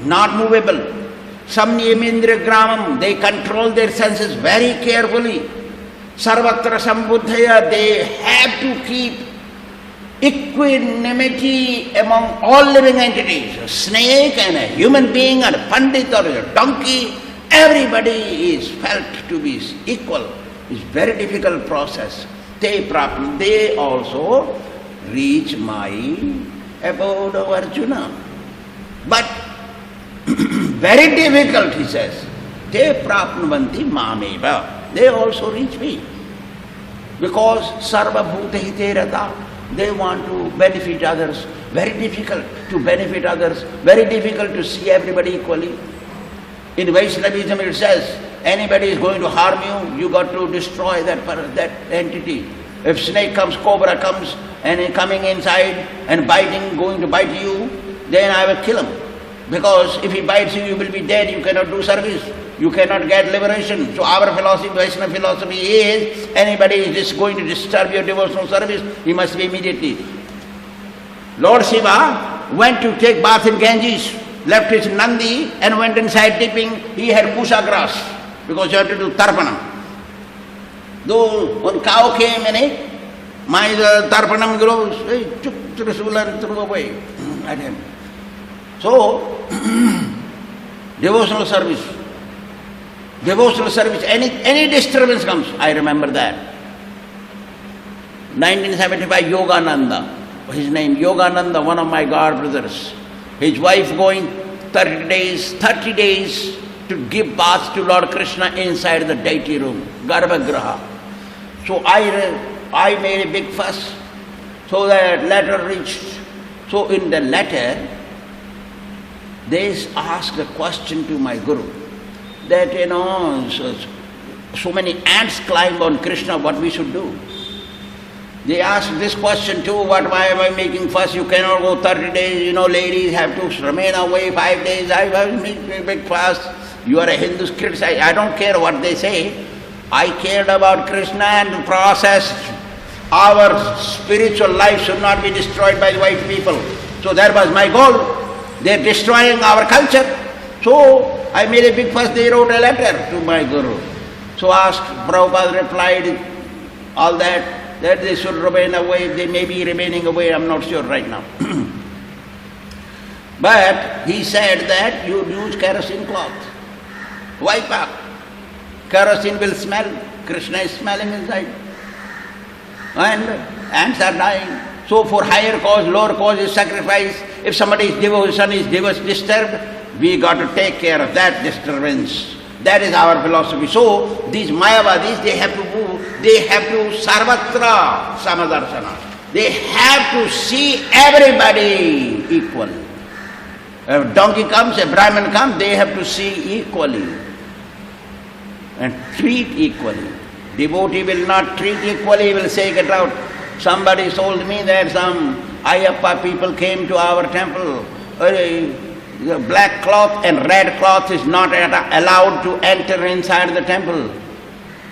not movable. Samyamendra Gramam, they control their senses very carefully. Sarvatra Sambuddhaya, they have to keep equanimity among all living entities. A snake and a human being and a pandit or a donkey, everybody is felt to be equal. It's a very difficult process. They also reach my abode of Arjuna. But very difficult, he says. Te prapnuvanti mameva. They also reach me. Because sarva bhuta hite rata. They want to benefit others. Very difficult to benefit others. Very difficult to see everybody equally. In Vaishnavism it says, anybody is going to harm you, you got to destroy that entity. If snake comes, cobra comes, and coming inside and biting, going to bite you, then I will kill him. Because if he bites you, you will be dead, you cannot do service. You cannot get liberation. So our philosophy, Vaishnava philosophy is, anybody is just going to disturb your devotional service, he must be immediately. Lord Shiva went to take bath in Ganges, left his Nandi and went inside dipping. He had pusa grass because he had to do tarpanam. Though one cow came and ate, my tarpanam grows, hey, took Trishula and threw away at him. So, devotional service, any disturbance comes, I remember that. 1975, Yogananda, his name, Yogananda, one of my god brothers. His wife going 30 days to give bath to Lord Krishna inside the deity room, Garbhagraha. So I made a big fuss. So that letter reached. So in the letter, they asked a question to my Guru, that so many ants climb on Krishna, what we should do. They asked this question too, why am I making fuss? You cannot go 30 days, ladies have to remain away 5 days. I was making a big fuss. You are a Hindu, criticize. I don't care what they say. I cared about Krishna and the process. Our spiritual life should not be destroyed by the white people. So that was my goal. They're destroying our culture. So I made a big fuss. They wrote a letter to my Guru. So asked, Prabhupada replied, all that they should remain away. They may be remaining away, I'm not sure right now. But he said that you use kerosene cloth. Wipe out. Kerosene will smell. Krishna is smelling inside. And ants are dying. So for higher cause, lower cause is sacrifice. If somebody's devotion is disturbed, we got to take care of that disturbance. That is our philosophy. So these Mayavadis, they have to sarvatra samadarshana. They have to see everybody equal. If a donkey comes, a Brahmin comes, they have to see equally and treat equally. Devotee will not treat equally, he will say, get out. Somebody told me that some Ayyappa people came to our temple. The black cloth and red cloth is not allowed to enter inside the temple.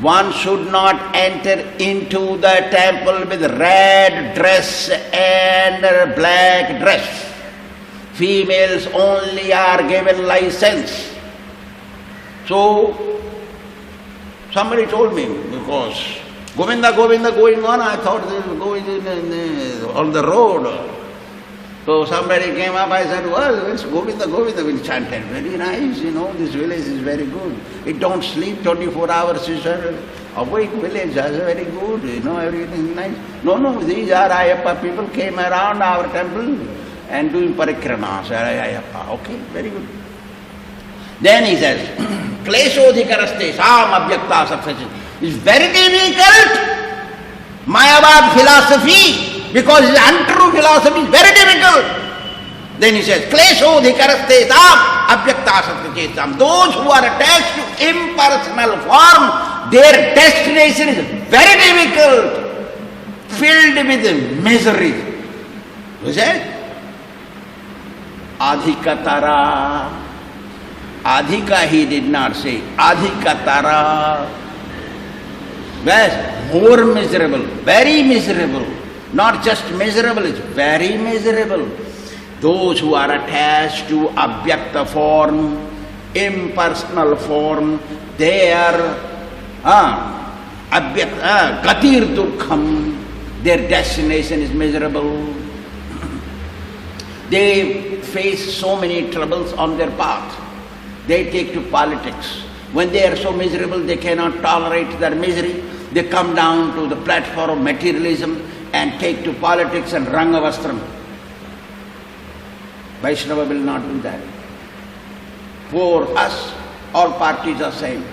One should not enter into the temple with red dress and black dress. Females only are given license. So, somebody told me, because Govinda, Govinda going on, I thought they were going on the road. So somebody came up, I said, well, it's Govinda, Govinda will chant it. Very nice, this village is very good. It don't sleep 24 hours, it's an awake village, that's very good, everything nice. No, these are Ayyappa people came around our temple and doing parikrama. So Ayyappa, okay, very good. Then he says, Kleshodhikaraste sam abhyakta satsajit. It's very difficult. Mayavad philosophy, because his untrue philosophy is very difficult. Then he says, Kleshodhikaraste sam abhyakta satsajit. Those who are attached to impersonal form, their destination is very difficult, filled with misery. Who said? Adhikatara. Adhika he did not say. Adhikatara. Yes, more miserable, very miserable. Not just miserable, it's very miserable. Those who are attached to abhyakta form, impersonal form, they are gatir dukkham, their destination is miserable. They face so many troubles on their path. They take to politics. When they are so miserable, they cannot tolerate their misery. They come down to the platform of materialism and take to politics and rangavastram. Vaishnava will not do that. For us, all parties are same.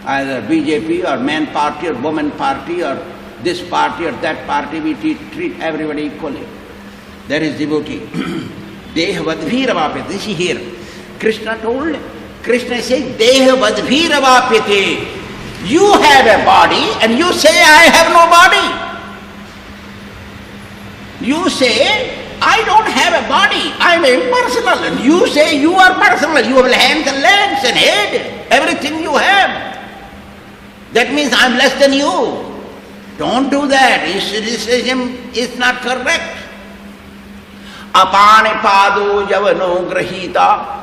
Either BJP or man party or woman party or this party or that party, we treat everybody equally. That is devotee. Dehavadbhiravapyate. This is here. Krishna told, Krishna says, Dehavadbhiravapyate. You have a body and you say, I have no body. You say, I don't have a body, I am impersonal. And you say you are personal, you have hands and legs and head, everything you have. That means I am less than you. Don't do that. Criticism is not correct. Apane pado javano grahita.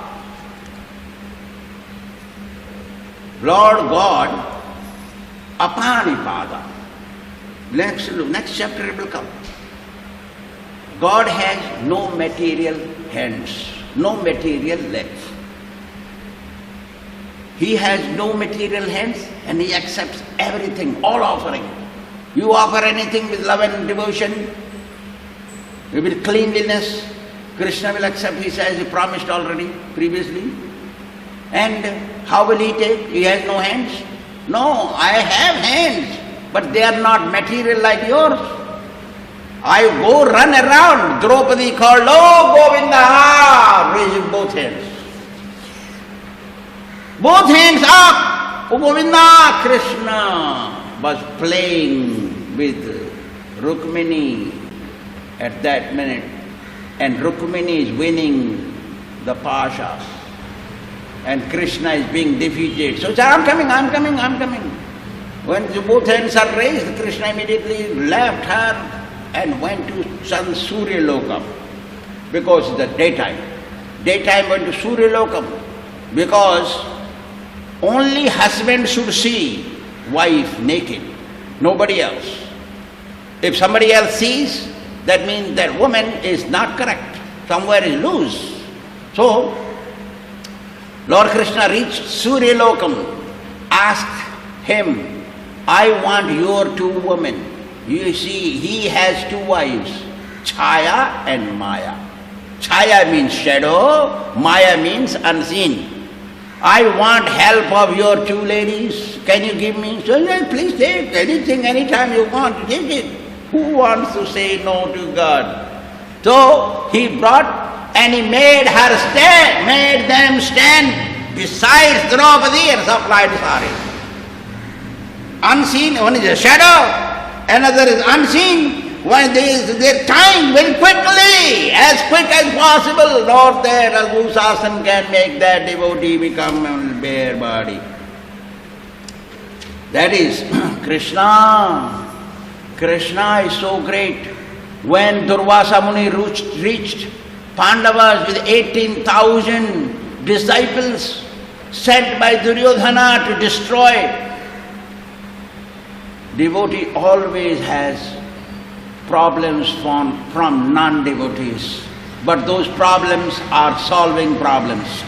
Lord God, apane pada. Next chapter it will come. God has no material hands, no material legs. He has no material hands and He accepts everything, all offering. You offer anything with love and devotion, with cleanliness, Krishna will accept. He says, He promised already, previously. And how will He take? He has no hands? No, I have hands, but they are not material like yours. I go run around. Draupadi called, oh Govinda, raising both hands. Both hands up. Oh Govinda, Krishna was playing with Rukmini at that minute. And Rukmini is winning the Pasha. And Krishna is being defeated. So he said, I'm coming. When both hands are raised, Krishna immediately left her and went to Surya Lokam, because it's the daytime. Daytime went to Surya Lokam, because only husband should see wife naked, nobody else. If somebody else sees, that means that woman is not correct, somewhere is loose. So, Lord Krishna reached Surya Lokam, asked him, I want your two women. You see, he has two wives, Chaya and Maya. Chaya means shadow, Maya means unseen. I want help of your two ladies. Can you give me? So yes, please take anything, anytime you want, take it. Who wants to say no to God? So he brought and he made them stand beside Draupadi and supplied sari. Unseen, one is a shadow, another is unseen. When their time very quickly, as quick as possible, not that Raghusasan can make that devotee become a bare body. That is Krishna. Krishna is so great. When Durvasa Muni reached Pandavas with 18,000 disciples sent by Duryodhana to destroy, devotee always has problems from non-devotees. But those problems are solving problems.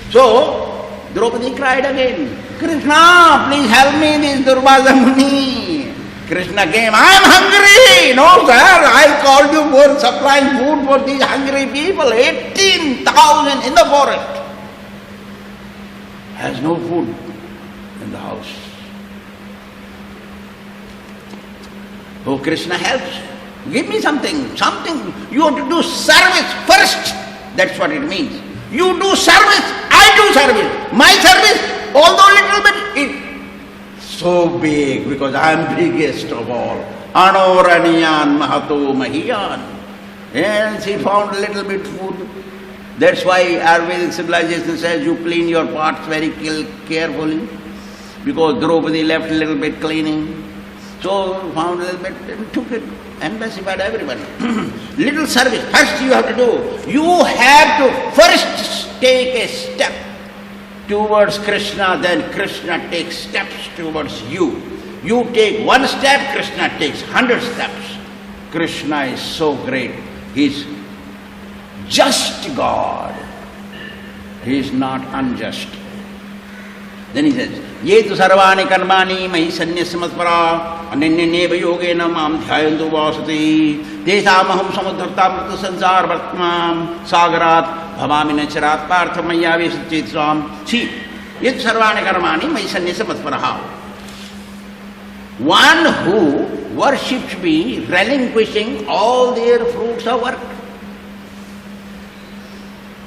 So, Draupadi cried again, Krishna, please help me, this Durvasa Muni. Krishna came, I am hungry. No sir, I called you for supplying food for these hungry people. 18,000 in the forest. Has no food in the house. Oh, Krishna helps. Give me something. You have to do service first. That's what it means. You do service, I do service. My service, although little bit, it's so big because I am biggest of all. Anoraniyan Mahato Mahiyan. Yes, he found a little bit food. That's why Ayurvedic civilization says you clean your parts very carefully, because Draupadi left a little bit cleaning. So found a little bit and took it endless about everyone. Little service. First you have to do. You have to first take a step towards Krishna, then Krishna takes steps towards you. You take one step, Krishna takes 100 steps. Krishna is so great. He is just God. He is not unjust. Then he says, Ye tu sarvani karmani mahi sanyasya matpara ananyanyeva yogena mam dhyayantu vasati tesamaham samudhartamrita sansar vartmam sagarat bhavami nacharat partha mayyavesh chetsam. See, ye tu sarvani karmani mahi sanyasya matpara. One who worships me, relinquishing all their fruits of work,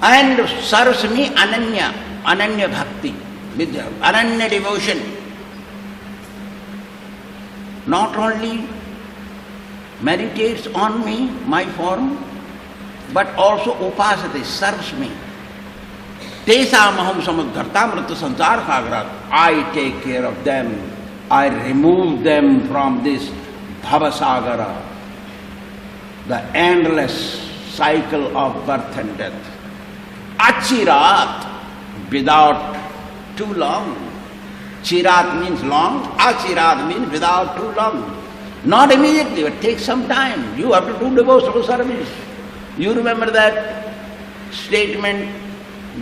and serves me ananya bhakti, with ananya devotion. Not only meditates on me, my form, but also upasati, serves me. Tesamaham samudhartamrita sansar sagrat. I take care of them. I remove them from this bhavasagara, the endless cycle of birth and death. Achirat, without too long. Chirat means long, achirat means without too long. Not immediately, but take some time. You have to do devotional service. You remember that statement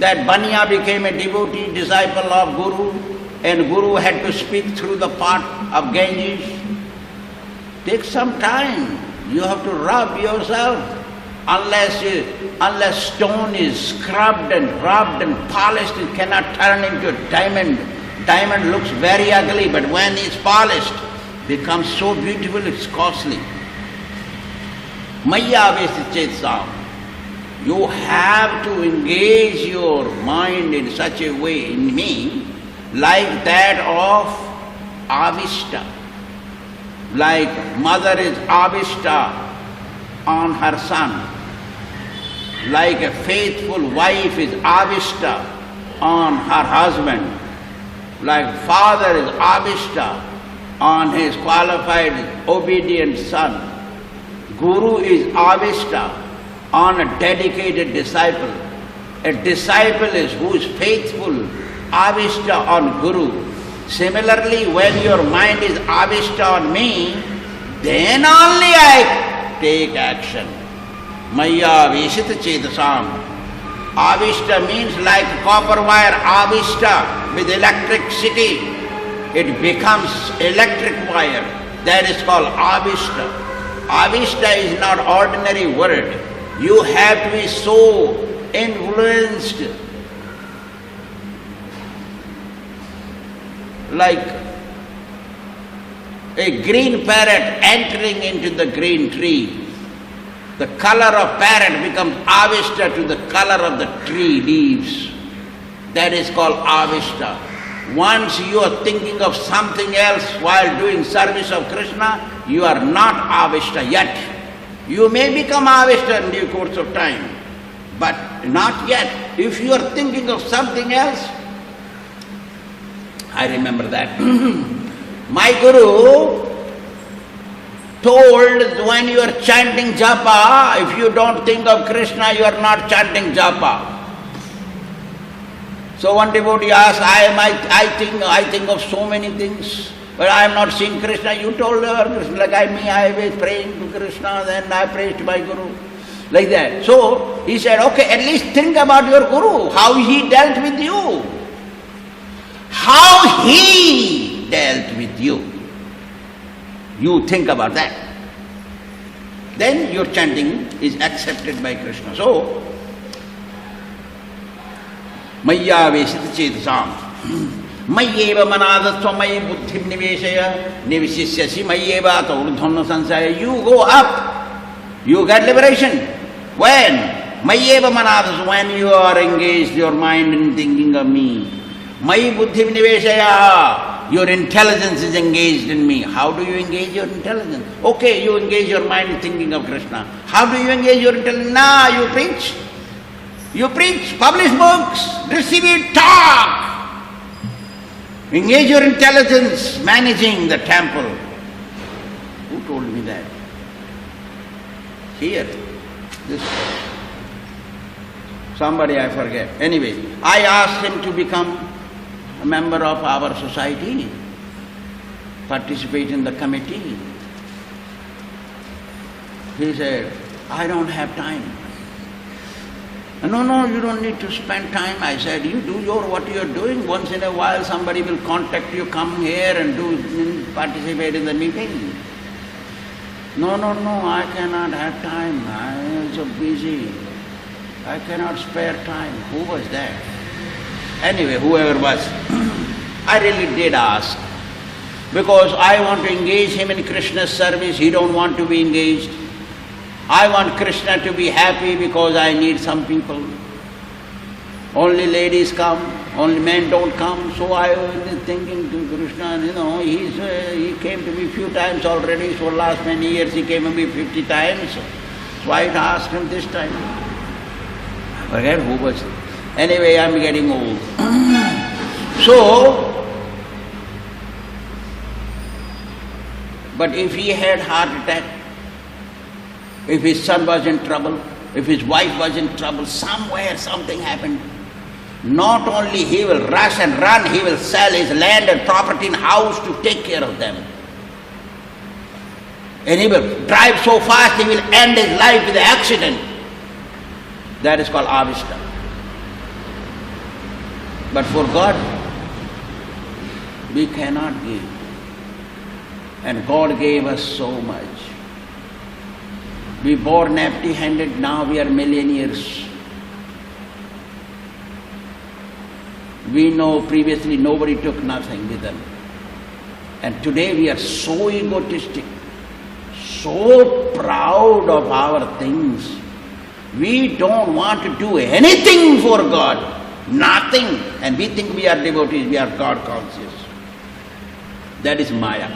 that Banya became a devotee, disciple of Guru, and Guru had to speak through the pot of Ganges. Take some time. You have to rub yourself. Unless stone is scrubbed and rubbed and polished, it cannot turn into a diamond. Diamond looks very ugly, but when it's polished, becomes so beautiful, it's costly. Maya Vesichetsa. You have to engage your mind in such a way in me, like that of Avishta. Like mother is Avishta on her son. Like a faithful wife is Avishta on her husband. Like father is Avishta on his qualified, obedient son. Guru is Avishta on a dedicated disciple. A disciple is who is faithful, Avishta on Guru. Similarly, when your mind is Avishta on me, then only I take action. Maya Veshita Chetasam. Avishta means like copper wire, Avishta with electricity. It becomes electric wire. That is called Avishta. Avishta is not ordinary word. You have to be so influenced, like a green parrot entering into the green tree. The color of parrot becomes Avishta to the color of the tree leaves. That is called Avishta. Once you are thinking of something else while doing service of Krishna, you are not Avishta yet. You may become Avishta in due course of time, but not yet. If you are thinking of something else, I remember that. My Guru told when you are chanting japa, if you don't think of Krishna, you are not chanting japa. So one devotee asked, I think of so many things, but I am not seeing Krishna. You told her Krishna, like I was praying to Krishna, then I prayed to my Guru. Like that. So he said, okay, at least think about your Guru, how he dealt with you. How he dealt with you. You think about that. Then your chanting is accepted by Krishna. So, Maya Veshita Chetasam. Mayeva Manadatsva Mayi Buddhim Niveshaya Nivishisyasi Mayeva Taurdhamna Sansaya. You go up. You get liberation. When? Mayeva Manadatsva, when you are engaged, your mind in thinking of me. Mayi Buddhim Niveshaya. Your intelligence is engaged in me. How do you engage your intelligence? Okay, you engage your mind in thinking of Krishna. How do you engage your intelligence? Nah, you preach. You preach, publish books, distribute, talk. Engage your intelligence managing the temple. Who told me that? Here. This somebody I forget. Anyway, I asked him to become a member of our society, participate in the committee. He said, I don't have time. No, you don't need to spend time. I said, you do what you're doing. Once in a while somebody will contact you, come here and participate in the meeting. No, I cannot have time. I am so busy. I cannot spare time. Who was that? Anyway, whoever was, I really did ask. Because I want to engage him in Krishna's service, he don't want to be engaged. I want Krishna to be happy because I need some people. Only ladies come, only men don't come. So I was thinking to Krishna, he came to me few times already. So last many years he came to me 50 times. So I asked him this time. I forget who was it. Anyway, I'm getting old. But if he had heart attack, if his son was in trouble, if his wife was in trouble, somewhere something happened, not only he will rush and run, he will sell his land and property and house to take care of them. And he will drive so fast he will end his life with an accident. That is called avishta. But for God, we cannot give. And God gave us so much. We born empty-handed, now we are millionaires. We know previously nobody took nothing with them. And today we are so egotistic, so proud of our things. We don't want to do anything for God, nothing. And we think we are devotees, we are God conscious. That is Maya.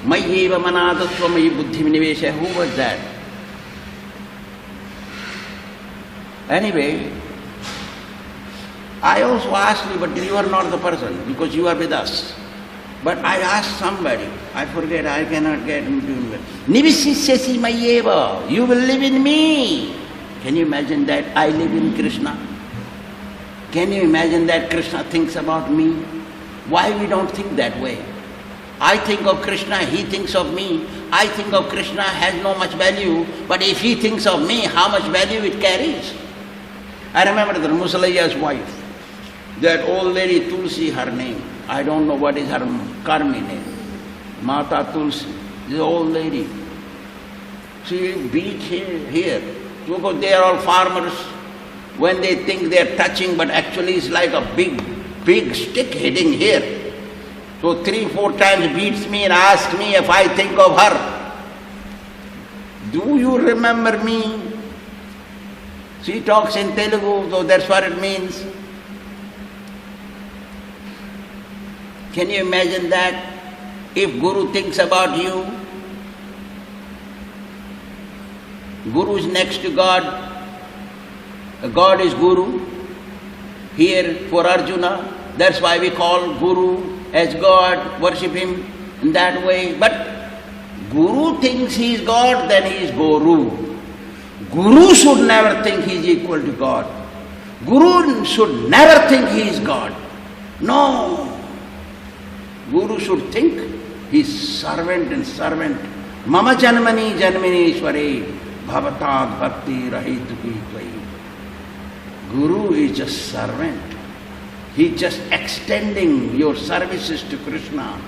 Mayyeva manadattva mayi buddhi vinivesha. Who was that? Anyway, I also asked you, but you are not the person because you are with us. But I asked somebody, I forget, I cannot get into it. Nivisisyasi mayyeva, you will live in me. Can you imagine that I live in Krishna? Can you imagine that Krishna thinks about me? Why we don't think that way? I think of Krishna, he thinks of me. I think of Krishna has no much value, but if he thinks of me, how much value it carries? I remember the Musalaiya's wife, that old lady Tulsi, her name. I don't know what is her Karmi name. Mata Tulsi, this old lady. She beat here. Because they are all farmers. When they think they are touching, but actually it's like a big stick hitting here. So 3-4 times beats me and asks me if I think of her. Do you remember me? She talks in Telugu, so that's what it means. Can you imagine that? If Guru thinks about you, Guru is next to God, God is Guru. Here for Arjuna, that's why we call Guru as God, worship him in that way. But Guru thinks he is God, then he is Guru. Guru should never think he is equal to God. Guru should never think he is God. No. Guru should think he is servant and servant. Mama janmani janmini ishware bhavatad bhakti rahituki tvai. Guru is just servant. He is just extending your services to Krishna.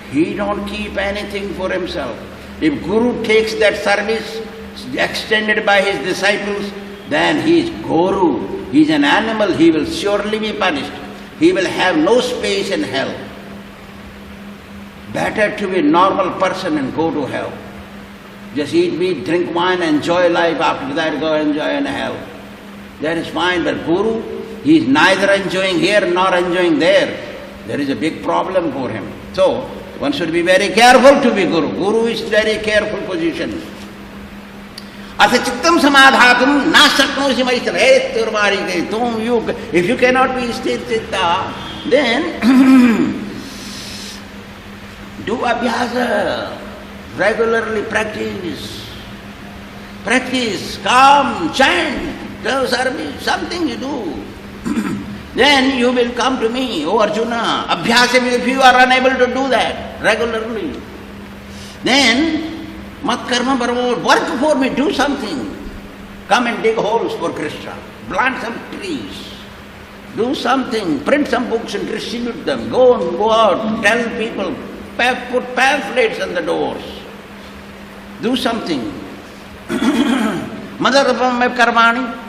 He don't keep anything for himself. If Guru takes that service extended by his disciples, then he is Guru. He is an animal, he will surely be punished. He will have no space in hell. Better to be a normal person and go to hell. Just eat meat, drink wine, enjoy life, after that go enjoy in hell. That is fine, but Guru, he is neither enjoying here nor enjoying there. There is a big problem for him. So, one should be very careful to be Guru. Guru is very careful position. Asa chittam samadhatum na shaknosi maistra. If you cannot be sthit chitta, then do abhyasa, regularly practice. Practice, come, chant, do service, something you do. Then you will come to me, O Arjuna. Abhyasam, if you are unable to do that regularly, then mat karma paramo, work for me, do something. Come and dig holes for Krishna, plant some trees, do something, print some books and distribute them. Go out, tell people, put pamphlets on the doors. Do something. Madarapam karmani.